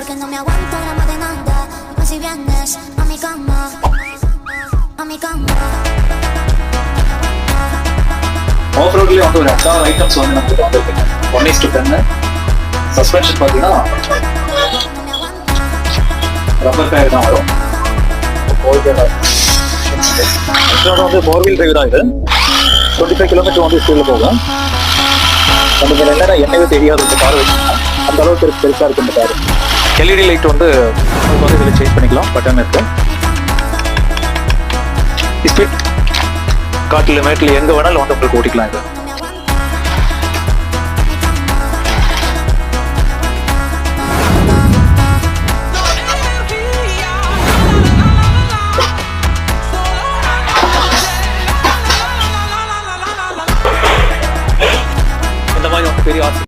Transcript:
porque no me aguanto drama de nada. Y más si vienes a mi cama, a mi cama. Off ரோட்லேயே வந்து ஒரு 6 items வந்து நமக்கு வந்துருக்குங்க. 1:10. Suspension பார்த்தீங்கன்னா ரப்பர் டயர் தான் வரும். வந்து 4-wheel டிரைவ் தான் இது. 25 கிலோமீட்டர் வந்து ஸ்பீடில் போகும். நமக்கு என்னென்ன என்னவே தெரியாது இந்த கார் வச்சுன்னா அந்த அளவுக்கு பெருசாக இருக்குது இந்த கார். எல்இடி லைட் வந்து உங்களுக்கு வந்து இதில் சேஞ்ச் பண்ணிக்கலாம், பட்டன் இருக்கு. ஸ்பீட் காட்டில் மேட்டில் எங்கே வேணாலும் வந்து உங்களுக்கு ஓட்டிக்கலாம் இது.